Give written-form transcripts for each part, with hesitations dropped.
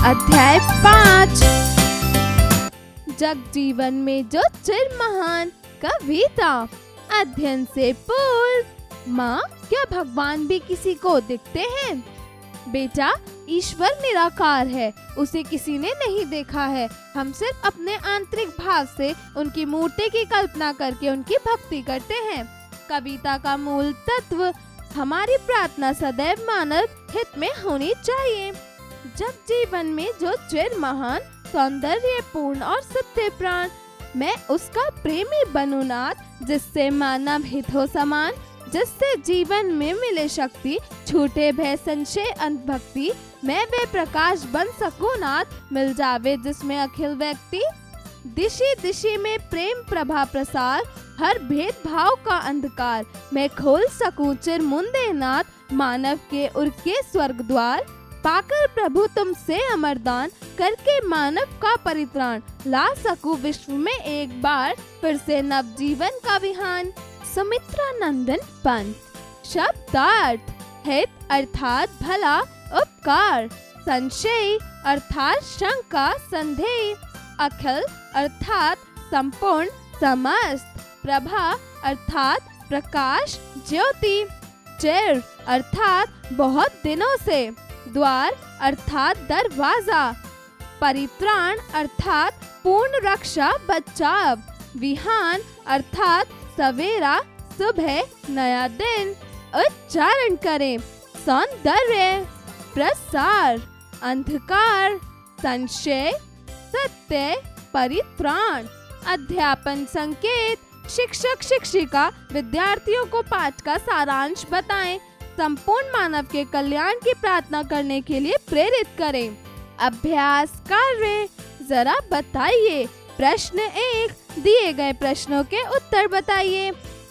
अध्याय 5। जग जीवन में जो चिर महान कविता। अध्ययन से पूर्व। माँ, क्या भगवान भी किसी को दिखते हैं? बेटा, ईश्वर निराकार है, उसे किसी ने नहीं देखा है। हम सिर्फ अपने आंतरिक भाव से उनकी मूर्ति की कल्पना करके उनकी भक्ति करते हैं। कविता का मूल तत्व, हमारी प्रार्थना सदैव मानव हित में होनी चाहिए। जब जीवन में जो चिर महान, सौंदर्यपूर्ण और सत्य प्राण, मैं उसका प्रेमी बनूं नाथ, जिससे मानव हित हो समान, जिससे जीवन में मिले शक्ति, छूटे भय संशय अंत भक्ति, मैं वे प्रकाश बन सकूं नाथ, मिल जावे जिसमें अखिल व्यक्ति। दिशि दिशि में प्रेम प्रभा प्रसार, हर भेद भाव का अंधकार, मैं खोल सकूं चिर मुंदे नाथ, मानव के उर के स्वर्ग द्वार। पाकर प्रभु तुमसे अमरदान, करके मानव का परित्राण, ला सकूं विश्व में एक बार, फिर से नव जीवन का विहान। सुमित्रा नंदन पंत। शब्दार्थ, हित अर्थात भला, उपकार, संशय अर्थात शंका संदेह, अखिल अर्थात संपूर्ण समस्त, प्रभा अर्थात प्रकाश ज्योति, चिर अर्थात बहुत दिनों से, द्वार अर्थात दरवाजा, परित्राण अर्थात पूर्ण रक्षा बचाव, विहान अर्थात सवेरा सुबह नया दिन। उच्चारण करें। सौंदर्य, प्रसार, अंधकार, संशय, सत्य, परित्राण। अध्यापन संकेत, शिक्षक शिक्षिका विद्यार्थियों को पाठ का सारांश बताएं, संपूर्ण मानव के कल्याण की प्रार्थना करने के लिए प्रेरित करें। अभ्यास कार्य, जरा बताइए। प्रश्न 1, दिए गए प्रश्नों के उत्तर बताइए।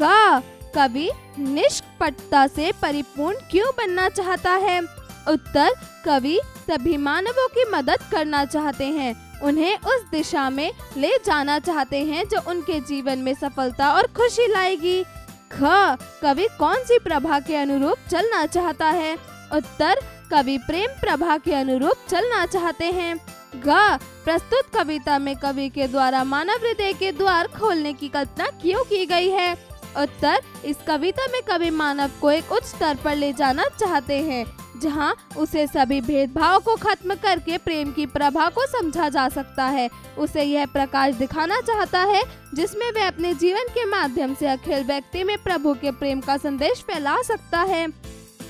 कवि निष्कपटता से परिपूर्ण क्यों बनना चाहता है? उत्तर, कवि सभी मानवों की मदद करना चाहते हैं, उन्हें उस दिशा में ले जाना चाहते हैं जो उनके जीवन में सफलता और खुशी लाएगी। कवि कौन सी प्रभा के अनुरूप चलना चाहता है? उत्तर, कवि प्रेम प्रभा के अनुरूप चलना चाहते हैं। प्रस्तुत कविता में कवि के द्वारा मानव हृदय के द्वार खोलने की कल्पना क्यों की गई है? उत्तर, इस कविता में कवि मानव को एक उच्च स्तर पर ले जाना चाहते हैं, जहां उसे सभी भेदभाव को खत्म करके प्रेम की प्रभा को समझा जा सकता है। उसे यह प्रकाश दिखाना चाहता है जिसमें वह अपने जीवन के माध्यम से अखिल व्यक्ति में प्रभु के प्रेम का संदेश फैला सकता है।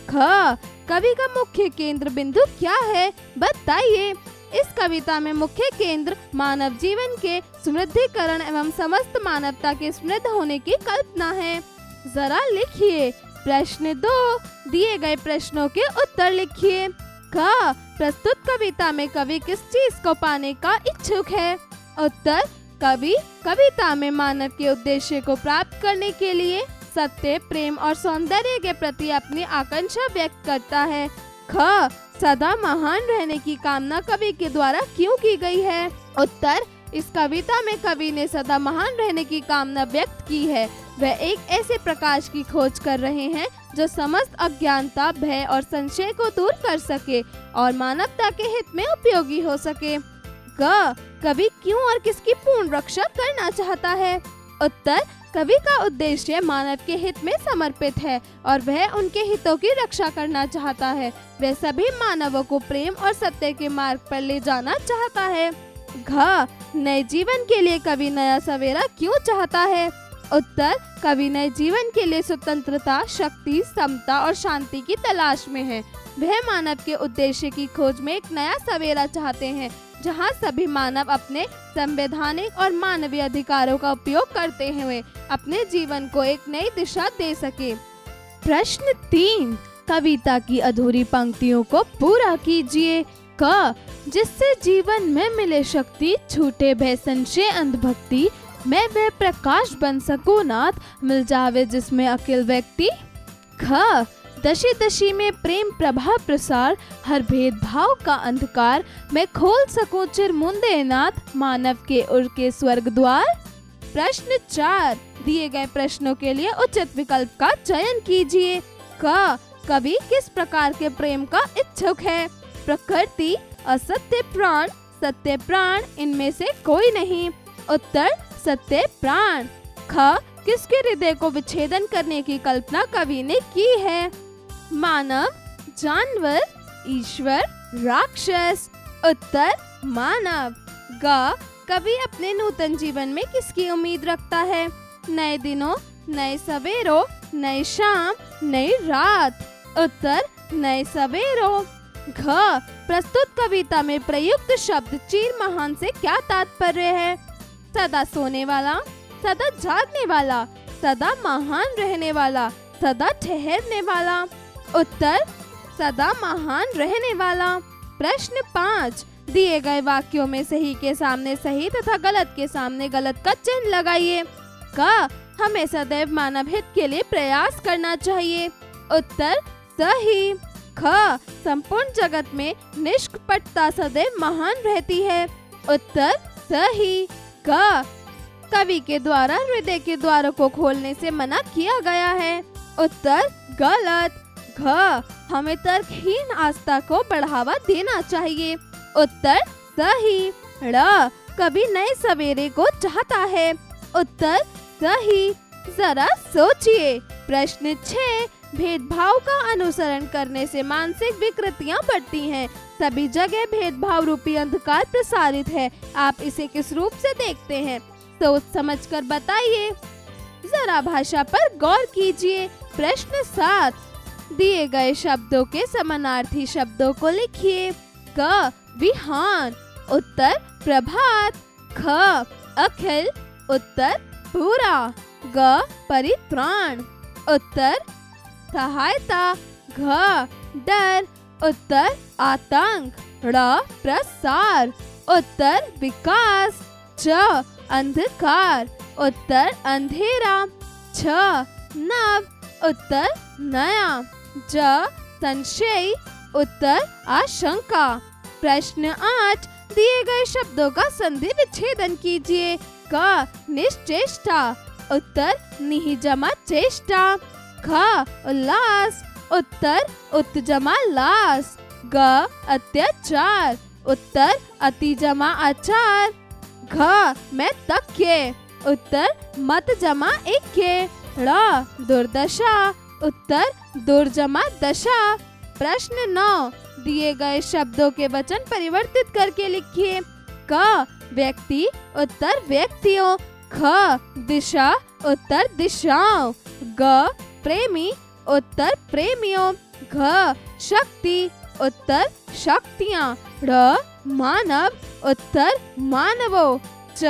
कवि का मुख्य केंद्र बिंदु क्या है? बताइए। इस कविता में मुख्य केंद्र मानव जीवन के समृद्धिकरण एवं समस्त मानवता के समृद्ध होने की कल्पना है। जरा लिखिए। प्रश्न 2, दिए गए प्रश्नों के उत्तर लिखिए। प्रस्तुत कविता में कवि किस चीज को पाने का इच्छुक है? उत्तर, कवि कविता में मानव के उद्देश्य को प्राप्त करने के लिए सत्य, प्रेम और सौंदर्य के प्रति अपनी आकांक्षा व्यक्त करता है। सदा महान रहने की कामना कवि के द्वारा क्यों की गई है? उत्तर, इस कविता में कवि ने सदा महान रहने की कामना व्यक्त की है। वह एक ऐसे प्रकाश की खोज कर रहे हैं जो समस्त अज्ञानता, भय और संशय को दूर कर सके और मानवता के हित में उपयोगी हो सके। कवि क्यों और किसकी पूर्ण रक्षा करना चाहता है? उत्तर, कवि का उद्देश्य मानव के हित में समर्पित है और वह उनके हितों की रक्षा करना चाहता है। वह सभी मानवों को प्रेम और सत्य के मार्ग पर ले जाना चाहता है। नए जीवन के लिए कवि नया सवेरा क्यों चाहता है? उत्तर, कवि नए जीवन के लिए स्वतंत्रता, शक्ति, समता और शांति की तलाश में है। वह मानव के उद्देश्य की खोज में एक नया सवेरा चाहते हैं, जहां सभी मानव अपने संवैधानिक और मानवीय अधिकारों का उपयोग करते हुए अपने जीवन को एक नई दिशा दे सके। प्रश्न 3, कविता की अधूरी पंक्तियों को पूरा कीजिए। जिससे जीवन में मिले शक्ति, छूटे भय संशय अंधभक्ति, मैं वह प्रकाश बन सकूं नाथ, मिल जावे जिसमें अकिल व्यक्ति। दशि दशि में प्रेम प्रभा प्रसार, हर भेदभाव का अंधकार, मैं खोल सकूं चिर मुंदे नाथ, मानव के उर के स्वर्ग द्वार। प्रश्न 4, दिए गए प्रश्नों के लिए उचित विकल्प का चयन कीजिए। कवि किस प्रकार के प्रेम का इच्छुक है? प्रकृति, असत्य प्राण, सत्य प्राण इनमें से कोई नहीं। उत्तर सत्य प्राण। ख किसके हृदय को विच्छेदन करने की कल्पना कवि ने की है? मानव, जानवर, ईश्वर, राक्षस। उत्तर मानव। ग कवि अपने नूतन जीवन में किसकी उम्मीद रखता है? नए दिनों, नए सवेरों, नई शाम, नई रात। उत्तर नए सवेरों। घ प्रस्तुत कविता में प्रयुक्त शब्द चीर महान से क्या तात्पर्य है? सदा सोने वाला, सदा जागने वाला, सदा महान रहने वाला, सदा ठहरने वाला। उत्तर सदा महान रहने वाला। प्रश्न 5, दिए गए वाक्यों में सही के सामने सही तथा गलत के सामने गलत का चिन्ह लगाइए। क हमें सदैव मानव हित के लिए प्रयास करना चाहिए। उत्तर सही। ख संपूर्ण जगत में निष्कपटता सदैव महान रहती है। उत्तर सही। ग कवि के द्वारा हृदय के द्वारों को खोलने से मना किया गया है। उत्तर गलत। घ हमें तर्कहीन आस्था को बढ़ावा देना चाहिए। उत्तर सही। ड़ कवि नए सवेरे को चाहता है। उत्तर सही। जरा सोचिए। प्रश्न 6, भेदभाव का अनुसरण करने से मानसिक विकृतियां बढ़ती हैं। सभी जगह भेदभाव रूपी अंधकार प्रसारित है। आप इसे किस रूप से देखते हैं? सोच समझकर बताइए। जरा भाषा पर गौर कीजिए। प्रश्न 7, दिए गए शब्दों के समानार्थी शब्दों को लिखिए। क विहान। उत्तर प्रभात। ख अखिल। उत्तर पूरा। ग परित्राण। उत्तर सहायता। घ डर। उत्तर आतंक। ड़ प्रसार। उत्तर विकास। च अंधकार। उत्तर अंधेरा। छ नव। उत्तर नया। ज संशय। उत्तर आशंका। प्रश्न 8, दिए गए शब्दों का संधि विच्छेदन कीजिए। क निश्चेष्टा। उत्तर निहि जमा चेष्टा। ख उल्लास। उत्तर उत जमा लास। ग अत्याचार। उत्तर अति जमा आचार। घ मैं तक्य। उत्तर मत जमा इक्के। ड़ दुर्दशा। उत्तर दुर जमा दशा। प्रश्न 9, दिए गए शब्दों के वचन परिवर्तित करके लिखिए। क व्यक्ति। उत्तर व्यक्तियों। ख दिशा। उत्तर दिशाओं। ग प्रेमी। उत्तर प्रेमियों। घ शक्ति। उत्तर शक्तियाँ। ड़ मानव। उत्तर मानवों। च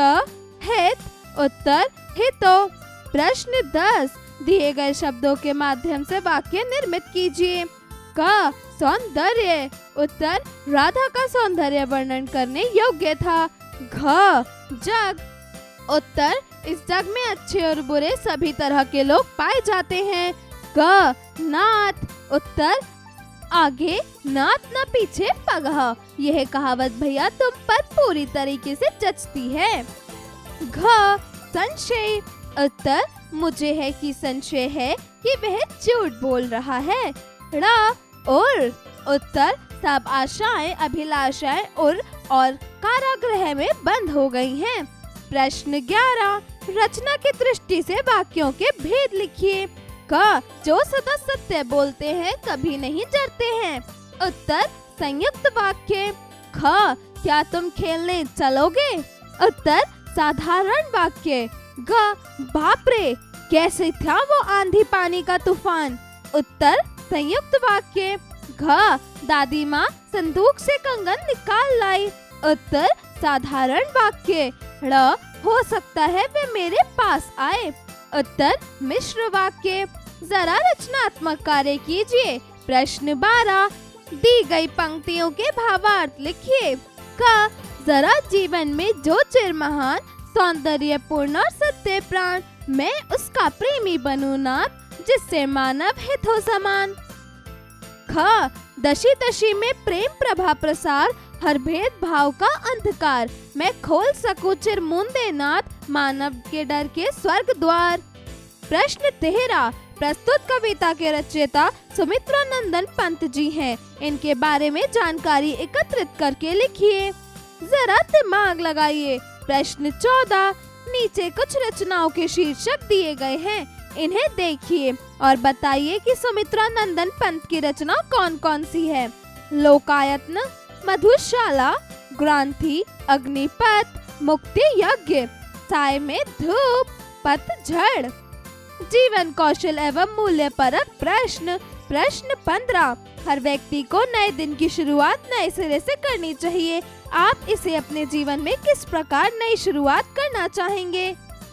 हित। उत्तर हितों। प्रश्न 10, दिए गए शब्दों के माध्यम से वाक्य निर्मित कीजिए। क सौंदर्य। उत्तर राधा का सौंदर्य वर्णन करने योग्य था। घ जग। उत्तर इस जग में अच्छे और बुरे सभी तरह के लोग पाए जाते हैं। ग नात। उत्तर आगे नात न पीछे पगह। यह कहावत भैया तुम पर पूरी तरीके से जचती है। घ संशय। उत्तर मुझे है कि संशय है कि वह झूठ बोल रहा है। ड़ और। उत्तर सब आशाएं, अभिलाषाएं और कारागृह में बंद हो गई हैं। प्रश्न 11, रचना की दृष्टि से वाक्यों के भेद लिखिए। क जो सदा सत्य बोलते हैं कभी नहीं डरते हैं। उत्तर संयुक्त वाक्य। ख क्या तुम खेलने चलोगे? उत्तर साधारण वाक्य। ग बाप रे कैसे था वो आंधी पानी का तूफान? उत्तर संयुक्त वाक्य। घ दादी माँ संदूक से कंगन निकाल लाई। उत्तर साधारण वाक्य। ड़ हो सकता है वे मेरे पास आए। उत्तर मिश्र वाक्य। जरा रचनात्मक कार्य कीजिए। प्रश्न 12, दी गई पंक्तियों के भावार्थ लिखिए। क जरा जीवन में जो चिर महान, सौंदर्यपूर्ण और सत्य प्राण, मैं उसका प्रेमी बनूं नाथ, जिससे मानव हित हो समान। ख दशी दशी में प्रेम प्रभा प्रसार, हर भेद भाव का अंधकार, मैं खोल सकूं चिर मुंदे नाथ, मानव के डर के स्वर्ग द्वार। प्रश्न 13, प्रस्तुत कविता के रचयिता सुमित्रा नंदन पंत जी हैं। इनके बारे में जानकारी एकत्रित करके लिखिए। जरा दिमाग लगाइए। प्रश्न 14, नीचे कुछ रचनाओं के शीर्षक दिए गए हैं, इन्हें देखिए और बताइए कि सुमित्रा नंदन पंत की रचना कौन कौन सी है। लोकायत्न, मधुशाला, ग्रांथि, अग्निपथ, मुक्ति यज्ञ, साय में धूप, पतझड़। जीवन कौशल एवं मूल्य परक प्रश्न। प्रश्न 15, हर व्यक्ति को नए दिन की शुरुआत नए सिरे से करनी चाहिए। आप इसे अपने जीवन में किस प्रकार नई शुरुआत करना चाहेंगे?